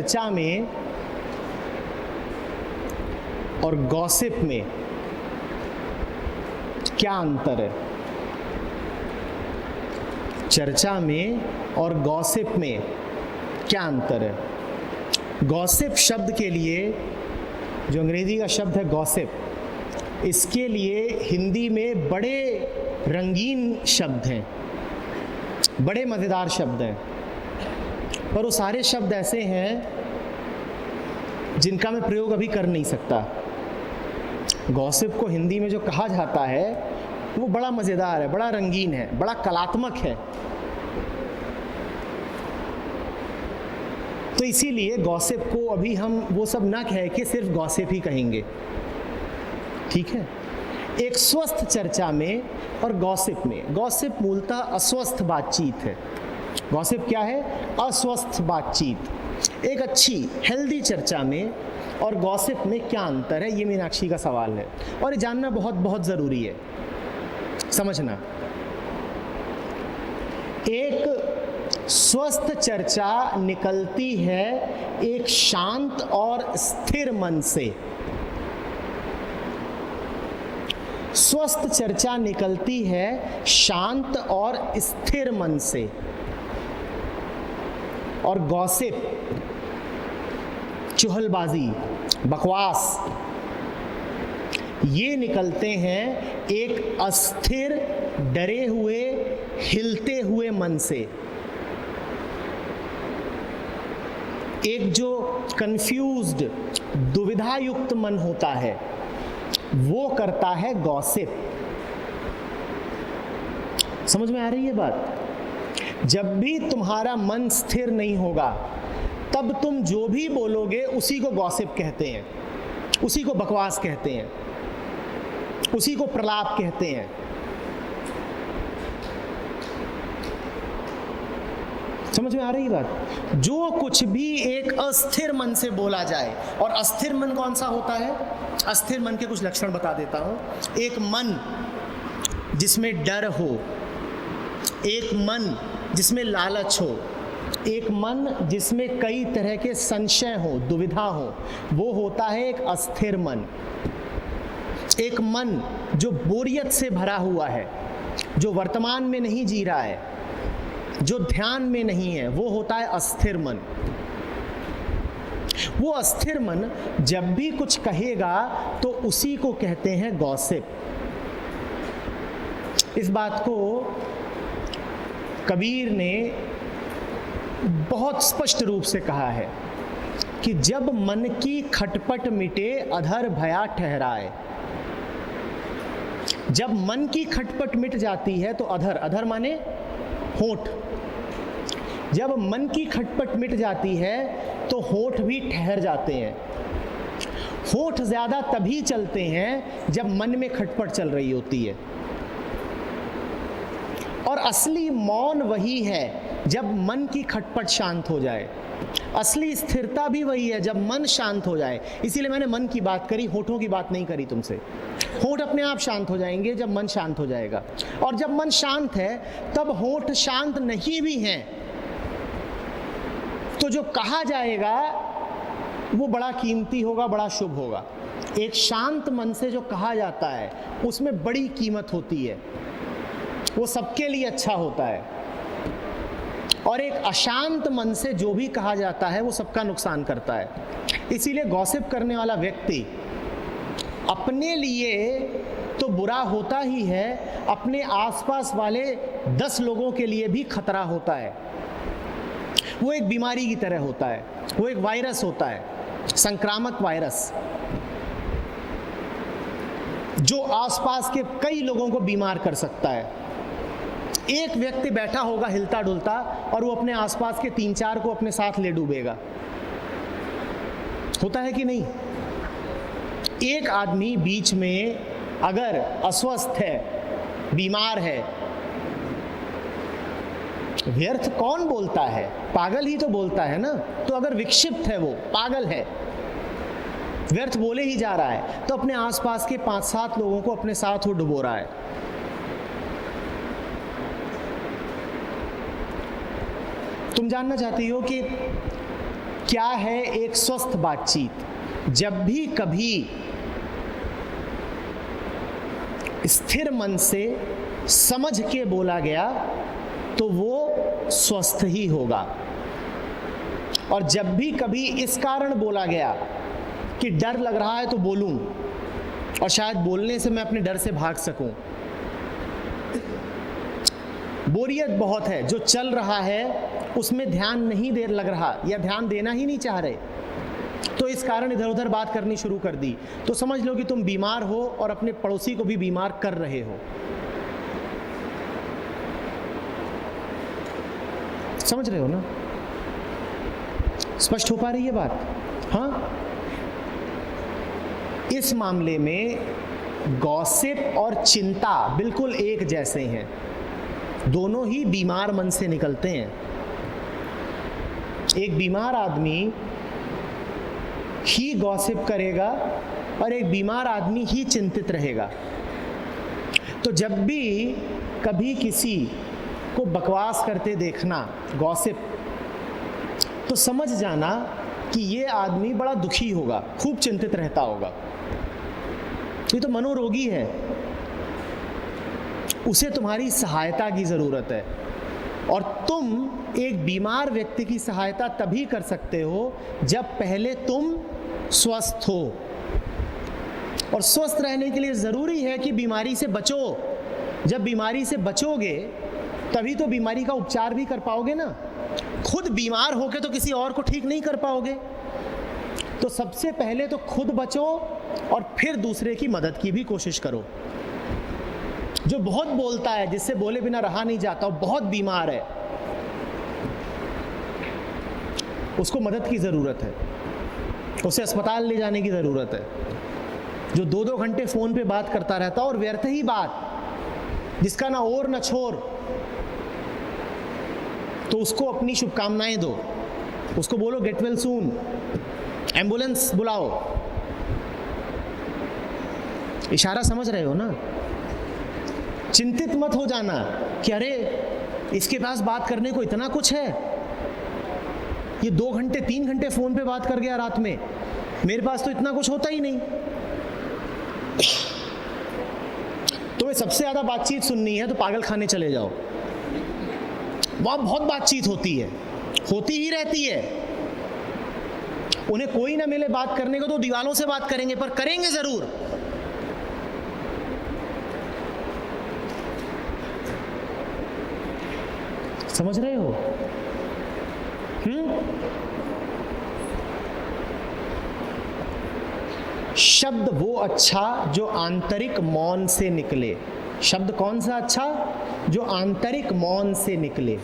चर्चा में और गॉसिप में क्या अंतर है? चर्चा में और गॉसिप में क्या अंतर है? गॉसिप शब्द के लिए, जो अंग्रेजी का शब्द है गॉसिप, इसके लिए हिंदी में बड़े रंगीन शब्द हैं, बड़े मज़ेदार शब्द हैं, पर वो सारे शब्द ऐसे हैं जिनका मैं प्रयोग अभी कर नहीं सकता। गॉसिप को हिंदी में जो कहा जाता है वो बड़ा मज़ेदार है, बड़ा रंगीन है, बड़ा कलात्मक है। तो इसीलिए गॉसिप को अभी हम वो सब ना कह के सिर्फ गॉसिप ही कहेंगे, ठीक है? एक स्वस्थ चर्चा में और गॉसिप में, गॉसिप मूलतः अस्वस्थ बातचीत है। गॉसिप क्या है? अस्वस्थ बातचीत। एक अच्छी हेल्दी चर्चा में और गॉसिप में क्या अंतर है, ये मीनाक्षी का सवाल है और ये जानना बहुत बहुत ज़रूरी है, समझना। एक स्वस्थ चर्चा निकलती है एक शांत और स्थिर मन से। स्वस्थ चर्चा निकलती है शांत और स्थिर मन से। और गॉसिप, चुहलबाजी, बकवास, ये निकलते हैं एक अस्थिर, डरे हुए, हिलते हुए मन से। एक जो कंफ्यूज्ड, दुविधायुक्त मन होता है वो करता है गॉसिप। समझ में आ रही है बात? जब भी तुम्हारा मन स्थिर नहीं होगा तब तुम जो भी बोलोगे उसी को गॉसिप कहते हैं, उसी को बकवास कहते हैं, उसी को प्रलाप कहते हैं। समझ में आ रही बात? जो कुछ भी एक अस्थिर मन से बोला जाए, और अस्थिर मन कौन सा होता है? अस्थिर मन के कुछ लक्षण बता देता हूं। एक मन जिसमें डर हो, एक मन जिसमें लालच हो, एक मन जिसमें कई तरह के संशय हो, दुविधा हो, वो होता है एक अस्थिर मन। एक मन जो बोरियत से भरा हुआ है, जो वर्तमान में नहीं जी रहा है, जो ध्यान में नहीं है, वो होता है अस्थिर मन। वो अस्थिर मन जब भी कुछ कहेगा तो उसी को कहते हैं गॉसिप। इस बात को कबीर ने बहुत स्पष्ट रूप से कहा है कि जब मन की खटपट मिटे अधर भया ठहराए। जब मन की खटपट मिट जाती है तो अधर, अधर माने होंठ, जब मन की खटपट मिट जाती है तो होंठ भी ठहर जाते हैं। होंठ ज्यादा तभी चलते हैं जब मन में खटपट चल रही होती है। और असली मौन वही है जब मन की खटपट शांत हो जाए। असली स्थिरता भी वही है जब मन शांत हो जाए। इसीलिए मैंने मन की बात करी, होठों की बात नहीं करी तुमसे। होठ अपने आप शांत हो जाएंगे जब मन शांत हो जाएगा, और जब मन शांत है तब होठ शांत नहीं भी हैं तो जो कहा जाएगा वो बड़ा कीमती होगा, बड़ा शुभ होगा। एक शांत मन से जो कहा जाता है उसमें बड़ी कीमत होती है, वो सबके लिए अच्छा होता है। और एक अशांत मन से जो भी कहा जाता है वो सबका नुकसान करता है। इसीलिए गॉसिप करने वाला व्यक्ति अपने लिए तो बुरा होता ही है, अपने आसपास वाले 10 लोगों के लिए भी खतरा होता है। वो एक बीमारी की तरह होता है, वो एक वायरस होता है, संक्रामक वायरस, जो आसपास के कई लोगों को बीमार कर सकता है। एक व्यक्ति बैठा होगा हिलता डुलता और वो अपने आसपास के 3-4 को अपने साथ ले डूबेगा। होता है कि नहीं? एक आदमी बीच में अगर अस्वस्थ है, बीमार है, व्यर्थ कौन बोलता है? पागल ही तो बोलता है ना। तो अगर विक्षिप्त है, वो पागल है, व्यर्थ बोले ही जा रहा है, तो अपने आसपास के 5-7 लोगों को अपने साथ वो डुबो रहा है। तुम जानना चाहती हो कि क्या है एक स्वस्थ बातचीत? जब भी कभी स्थिर मन से समझ के बोला गया तो वो स्वस्थ ही होगा, और जब भी कभी इस कारण बोला गया कि डर लग रहा है तो बोलूं और शायद बोलने से मैं अपने डर से भाग सकूं, बोरियत बहुत है, जो चल रहा है उसमें ध्यान नहीं दे लग रहा या ध्यान देना ही नहीं चाह रहे, तो इस कारण इधर उधर बात करनी शुरू कर दी, तो समझ लो कि तुम बीमार हो और अपने पड़ोसी को भी बीमार कर रहे हो। समझ रहे हो ना? स्पष्ट हो पा रही है बात? हाँ, इस मामले में गॉसिप और चिंता बिल्कुल एक जैसे हैं, दोनों ही बीमार मन से निकलते हैं। एक बीमार आदमी ही गॉसिप करेगा और एक बीमार आदमी ही चिंतित रहेगा। तो जब भी कभी किसी को बकवास करते देखना, गॉसिप, तो समझ जाना कि ये आदमी बड़ा दुखी होगा, खूब चिंतित रहता होगा, ये तो मनोरोगी है, उसे तुम्हारी सहायता की जरूरत है। और तुम एक बीमार व्यक्ति की सहायता तभी कर सकते हो जब पहले तुम स्वस्थ हो, और स्वस्थ रहने के लिए जरूरी है कि बीमारी से बचो। जब बीमारी से बचोगे तभी तो बीमारी का उपचार भी कर पाओगे ना। खुद बीमार होके तो किसी और को ठीक नहीं कर पाओगे। तो सबसे पहले तो खुद बचो और फिर दूसरे की मदद की भी कोशिश करो। जो बहुत बोलता है, जिससे बोले बिना रहा नहीं जाता, वो बहुत बीमार है, उसको मदद की ज़रूरत है, उसे अस्पताल ले जाने की ज़रूरत है। जो 2-2 घंटे फ़ोन पे बात करता रहता और व्यर्थ ही बात, जिसका ना ओर ना छोर, तो उसको अपनी शुभकामनाएं दो, उसको बोलो गेट वेल सून, एम्बुलेंस बुलाओ। इशारा समझ रहे हो ना? चिंतित मत हो जाना कि अरे इसके पास बात करने को इतना कुछ है, ये 2 घंटे 3 घंटे फोन पे बात कर गया रात में, मेरे पास तो इतना कुछ होता ही नहीं। तुम्हें सबसे ज्यादा बातचीत सुननी है तो पागल खाने चले जाओ, वहां बहुत बातचीत होती है, होती ही रहती है। उन्हें कोई ना मिले बात करने को तो दीवालों से बात करेंगे, पर करेंगे जरूर। समझ रहे हो? शब्द वो अच्छा जो आंतरिक मौन से निकले। शब्द कौन सा अच्छा? जो आंतरिक मौन से निकले।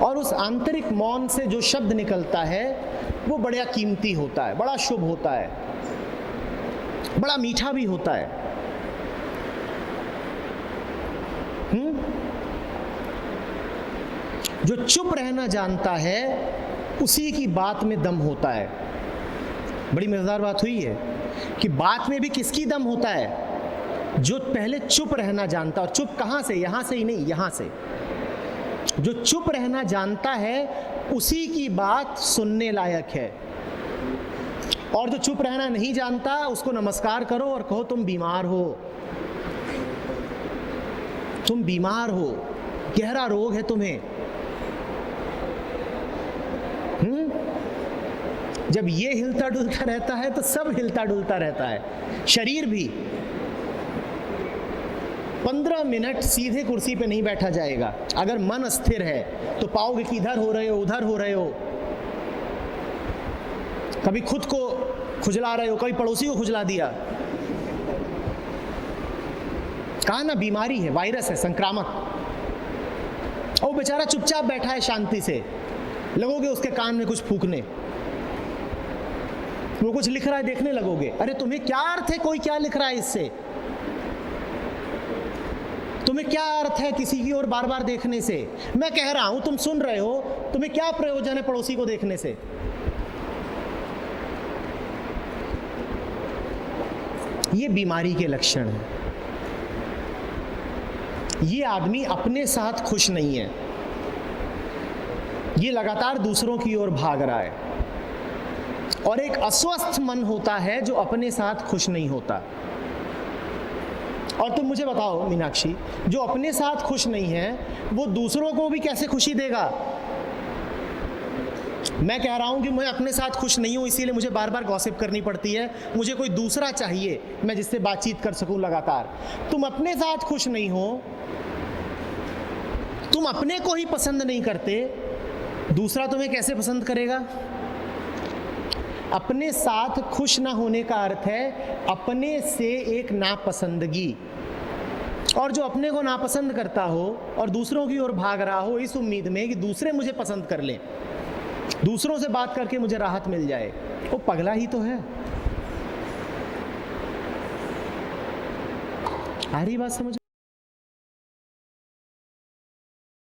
और उस आंतरिक मौन से जो शब्द निकलता है वो बड़ा कीमती होता है, बड़ा शुभ होता है, बड़ा मीठा भी होता है। जो चुप रहना जानता है उसी की बात में दम होता है। बड़ी मजेदार बात हुई है कि बात में भी किसकी दम होता है? जो पहले चुप रहना जानता। और चुप कहां से? यहां से ही नहीं, यहां से। जो चुप रहना जानता है उसी की बात सुनने लायक है। और जो चुप रहना नहीं जानता उसको नमस्कार करो और कहो तुम बीमार हो, तुम बीमार हो, गहरा रोग है तुम्हें। जब ये हिलता डुलता रहता है तो सब हिलता डुलता रहता है, शरीर भी। 15 मिनट सीधे कुर्सी पे नहीं बैठा जाएगा। अगर मन स्थिर है तो पाओगे कि इधर हो रहे हो, उधर हो रहे हो, कभी खुद को खुजला रहे हो, कभी पड़ोसी को खुजला दिया। कहा ना बीमारी है, वायरस है, संक्रामक। और बेचारा चुपचाप बैठा है शांति से, लगोगे उसके कान में कुछ फूकने, वो कुछ लिख रहा है देखने लगोगे। अरे तुम्हें क्या अर्थ है कोई क्या लिख रहा है इससे? तुम्हें क्या अर्थ है किसी की ओर बार बार देखने से? मैं कह रहा हूं, तुम सुन रहे हो, तुम्हें क्या प्रयोजन है पड़ोसी को देखने से? ये बीमारी के लक्षण है। ये आदमी अपने साथ खुश नहीं है, ये लगातार दूसरों की ओर भाग रहा है। और एक अस्वस्थ मन होता है जो अपने साथ खुश नहीं होता। और तुम मुझे बताओ मीनाक्षी, जो अपने साथ खुश नहीं है वो दूसरों को भी कैसे खुशी देगा? मैं कह रहा हूं कि मैं अपने साथ खुश नहीं हूं, इसीलिए मुझे बार बार गॉसिप करनी पड़ती है, मुझे कोई दूसरा चाहिए मैं जिससे बातचीत कर सकूं लगातार। तुम अपने साथ खुश नहीं हो, तुम अपने को ही पसंद नहीं करते, दूसरा तुम्हें कैसे पसंद करेगा? अपने साथ खुश ना होने का अर्थ है अपने से एक नापसंदगी। और जो अपने को नापसंद करता हो और दूसरों की ओर भाग रहा हो इस उम्मीद में कि दूसरे मुझे पसंद कर लें, दूसरों से बात करके मुझे राहत मिल जाए, वो पगला ही तो है। आ रही बात समझ?